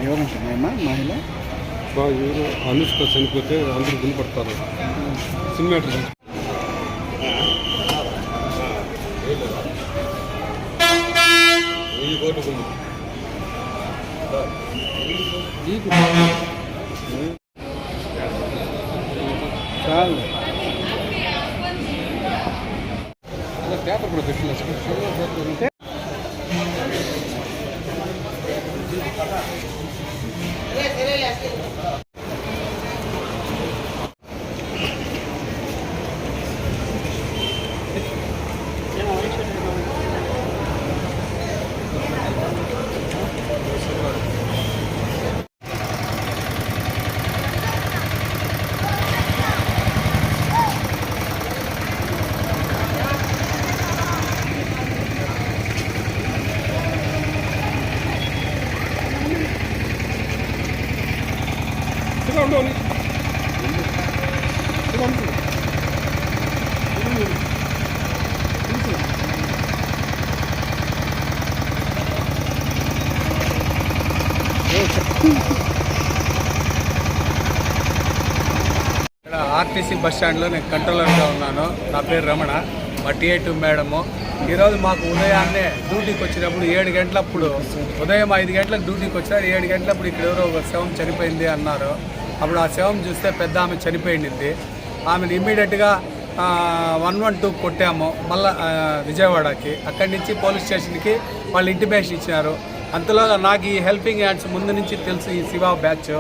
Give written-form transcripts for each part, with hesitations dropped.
ఎవరంటున్నాయమ్మా మహిళ ఎవరు అనుష్క చనిపోతే అందరూ గుణపడతారు సినిమా చాలు పేపర్ కూడా పెట్టిన ఆర్టీసీ బస్ స్టాండ్లో నేను కంట్రోలర్గా ఉన్నాను. నా పేరు రమణ, మా TA2 మేడము. ఈరోజు మాకు ఉదయాన్నే డ్యూటీకి వచ్చినప్పుడు 7 గంటలప్పుడు, ఉదయం 5 గంటలకు డ్యూటీకి వచ్చారు. 7 గంటలప్పుడు ఇక్కడ ఎవరో ఒక శవం చనిపోయింది అన్నారు. అప్పుడు ఆ శవం చూస్తే పెద్ద ఆమె చనిపోయింది. ఆమెను ఇమ్మీడియట్గా 112 కొట్టాము. మళ్ళీ విజయవాడకి, అక్కడి నుంచి పోలీస్ స్టేషన్కి వాళ్ళు ఇంటిమేషన్ ఇచ్చినారు. అంతలో నాకు ఈ హెల్పింగ్ హ్యాండ్స్ ముందు నుంచి తెలుసు, ఈ శివ బ్యాచ్.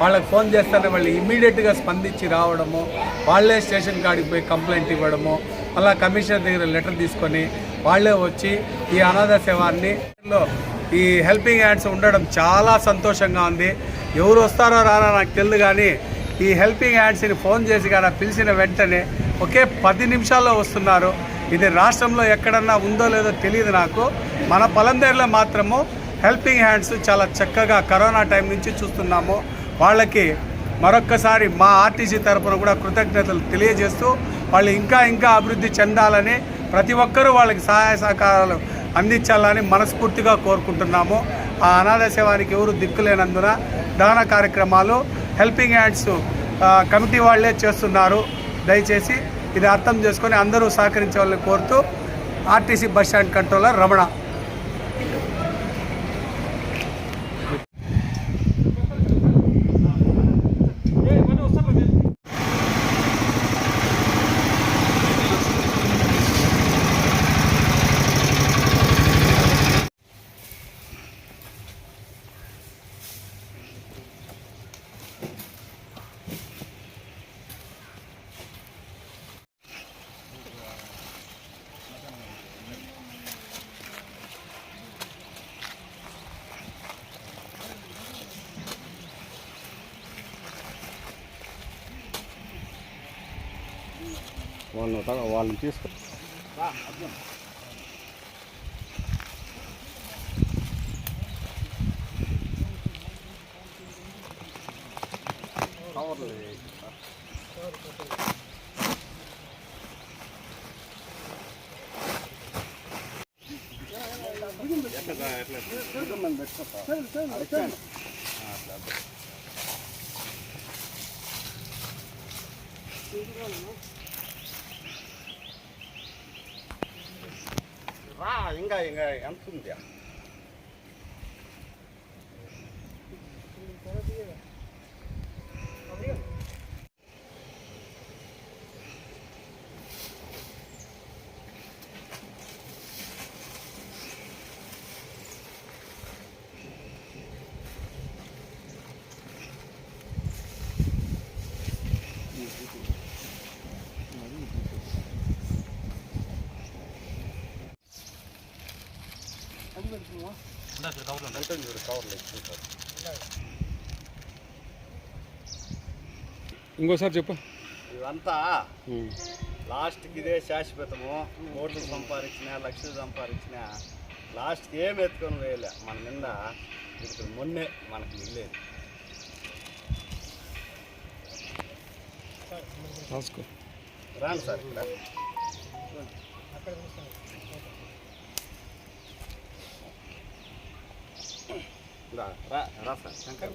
వాళ్ళకి ఫోన్ చేస్తానే వాళ్ళు ఇమ్మీడియట్గా స్పందించి రావడము, వాళ్ళే స్టేషన్ కాడికి పోయి కంప్లైంట్ ఇవ్వడము, మళ్ళీ కమిషనర్ దగ్గర లెటర్ తీసుకొని వాళ్ళే వచ్చి ఈ అనాథ శవాన్ని ఈ హెల్పింగ్ హ్యాండ్స్ ఉండడం చాలా సంతోషంగా ఉంది. ఎవరు వస్తారో రారా నాకు తెలియదు, కానీ ఈ హెల్పింగ్ హ్యాండ్స్ని ఫోన్ చేసి కానీ పిలిచిన వెంటనే ఒకే 10 నిమిషాల్లో వస్తున్నారు. ఇది రాష్ట్రంలో ఎక్కడన్నా ఉందో లేదో తెలియదు నాకు. మన పలందేరులో మాత్రము హెల్పింగ్ హ్యాండ్స్ చాలా చక్కగా కరోనా టైం నుంచి చూస్తున్నాము. వాళ్ళకి మరొక్కసారి మా ఆర్టీసీ తరఫున కూడా కృతజ్ఞతలు తెలియజేస్తూ, వాళ్ళు ఇంకా ఇంకా అభివృద్ధి చెందాలని, ప్రతి ఒక్కరూ వాళ్ళకి సహాయ సహకారాలు అందించాలని మనస్ఫూర్తిగా కోరుకుంటున్నాము. ఆ అనాథ శవానికి ఎవరు దిక్కులేనందున దహన కార్యక్రమాలు హెల్పింగ్ హ్యాండ్స్ కమిటీ వాళ్ళే చేస్తున్నారు. దయచేసి ఇది అర్థం చేసుకొని అందరూ సహకరించాలని కోరుతూ, RTC bus stand controller Ramana. వాళ్ళని తీసుకో. ఇంకా ఇంకా ఎంత ఉంది? ఇంకోసారి చెప్పు. ఇవంతా లాస్ట్కి ఇదే శాశ్వతము. కోట్లు సంపాదించిన, లక్షలు సంపాదించిన, లాస్ట్కి ఏం ఎత్తుకొని వేయలే. మన మీద ఇప్పుడు మొన్నే మనకు మిగిలేదు. రాసుకో. రాండి సార్ ఇక్కడ. రా సార్ శంకర్.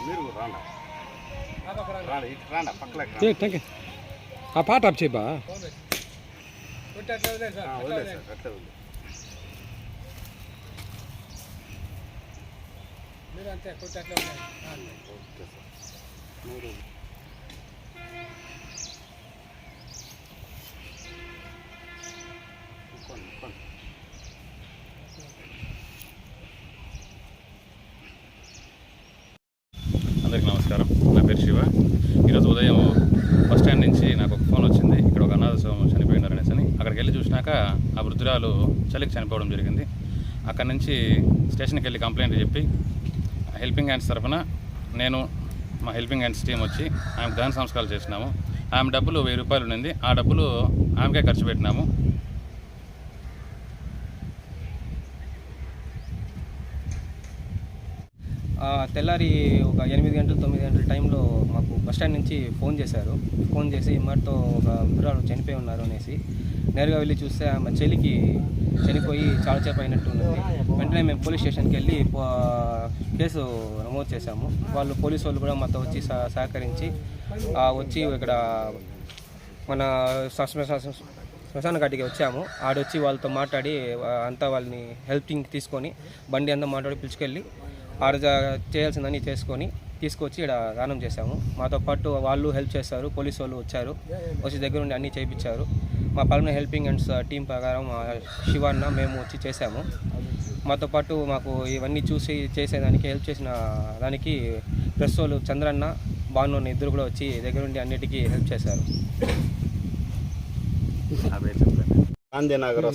మీరు రాండి రాండి ఇటు రాండి పక్కలే. Thank you. ఆ పాట ఆప్ చేయబా. వదిలేదు సార్ అట్లే వదిలేదు. మీరు అంతే కొట్టట్లో ఓకే సార్. మీరు అందరికీ నమస్కారం. నా పేరు శివ. ఈరోజు ఉదయం బస్ స్టాండ్ నుంచి నాకు ఒక ఫోన్ వచ్చింది, ఇక్కడ ఒక అనాథ శవం చనిపోయినారు అనేసి. అక్కడికి వెళ్ళి చూసినాక ఆ వృద్ధురాలు చలికి చనిపోవడం జరిగింది. అక్కడి నుంచి స్టేషన్కి వెళ్ళి కంప్లైంట్ చెప్పి హెల్పింగ్ హ్యాండ్స్ తరఫున నేను మా హెల్పింగ్ హ్యాండ్స్ టీం వచ్చి ఆమెకు దహన సంస్కారాలు చేసినాము. ఆమె డబ్బులు 1000 రూపాయలు ఉండింది, ఆ డబ్బులు ఆమెకే ఖర్చు పెట్టినాము. తెల్లారి ఒక 8 గంటలు 9 గంటల టైంలో మాకు బస్టాండ్ నుంచి ఫోన్ చేశారు. ఫోన్ చేసి ఇమ్మడితో ఒక వృద్ధురాలు చనిపోయి ఉన్నారు అనేసి. నేరుగా వెళ్ళి చూస్తే ఆమె చెలికి చనిపోయి చాలా సేపు అయినట్టు ఉంది. వెంటనే మేము పోలీస్ స్టేషన్కి వెళ్ళి కేసు నమోదు చేశాము. పోలీసు వాళ్ళు కూడా మాతో వచ్చి సహకరించి వచ్చి ఇక్కడ మన శ్మశాన ఘాటికి వచ్చాము. ఆడొచ్చి వాళ్ళతో మాట్లాడి అంతా వాళ్ళని హెల్పింగ్ తీసుకొని బండి అంతా మాట్లాడి పిలుచుకెళ్ళి ఆడ చేయాల్సిందని తీసుకొచ్చి ఇక్కడ దానం చేశాము. మాతో పాటు వాళ్ళు హెల్ప్ చేస్తారు, పోలీసు వాళ్ళు వచ్చి దగ్గర ఉండి అన్నీ చేయించారు. మా పల్మనరీ హెల్పింగ్ హ్యాండ్స్ టీం ప్రకారం శివన్న మేము వచ్చి చేశాము. మాతో పాటు మాకు ఇవన్నీ చూసి చేసేదానికి హెల్ప్ చేసిన దానికి ప్రెస్ వాళ్ళు చంద్రన్న భాను ఇద్దరు కూడా వచ్చి దగ్గర ఉండి అన్నిటికీ హెల్ప్ చేశారు. గాంధీనగర్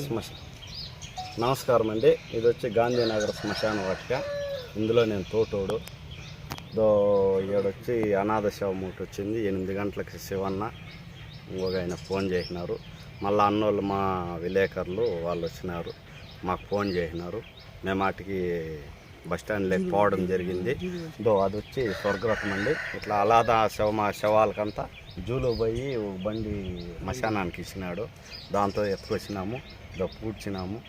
నమస్కారం అండి. ఇది వచ్చి గాంధీనగర్ శ్మశాన వాటిక. ఇందులో నేను తోటోడు. ఈడొచ్చి అనాథ శవం ఒకటి వచ్చింది. 8 గంటలకు శివన్న ఇంకొక ఆయన ఫోన్ చేసినారు. మళ్ళీ అన్నోళ్ళు మా విలేకరులు వాళ్ళు వచ్చినారు, మాకు ఫోన్ చేసినారు. మేము వాటికి బస్టాండ్ లేకపోవడం జరిగింది. అది వచ్చి స్వర్గరథం అండి. ఇట్లా అలాద శవాలకంతా జూలో పోయి బండి మశానానికి ఇచ్చినాడు. దాంతో ఎత్తుకొచ్చినాము, పూడ్చినాము.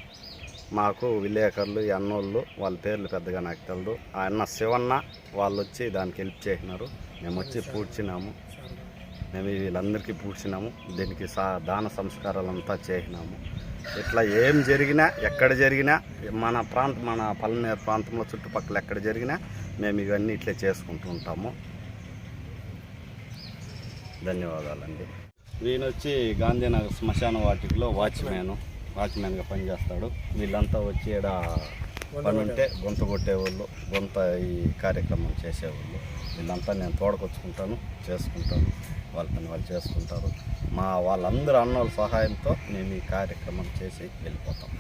మాకు విలేకరులు ఈ అన్నోళ్ళు వాళ్ళ పేర్లు పెద్దగా నాకు తెలియదు. ఆ అన్న శివన్న వాళ్ళు వచ్చి దానికి హెల్ప్ చేసినారు. మేము వచ్చి పూడ్చినాము. మేము వీళ్ళందరికీ పూడ్చినాము. దీనికి దాన సంస్కారాలంతా చేసినాము. ఇట్లా ఏం జరిగినా ఎక్కడ జరిగినా మన పల్మనేరు ప్రాంతంలో చుట్టుపక్కల ఎక్కడ జరిగినా మేము ఇవన్నీ ఇట్లే చేసుకుంటూ ఉంటాము. ధన్యవాదాలండి. ఈయన వచ్చి గాంధీనగర్ శ్మశాన వాటికలో వాచ్మ్యాన్గా పనిచేస్తాడు. వీళ్ళంతా వచ్చి ఈడ పని ఉంటే గొంత కొట్టేవాళ్ళు, ఈ కార్యక్రమం చేసేవాళ్ళు. వీళ్ళంతా నేను తోడకొచ్చుకుంటాను, చేసుకుంటాను. వాళ్ళ పని వాళ్ళు చేసుకుంటారు. వాళ్ళందరూ అన్నోళ్ళ సహాయంతో మేము ఈ కార్యక్రమం చేసి వెళ్ళిపోతాం.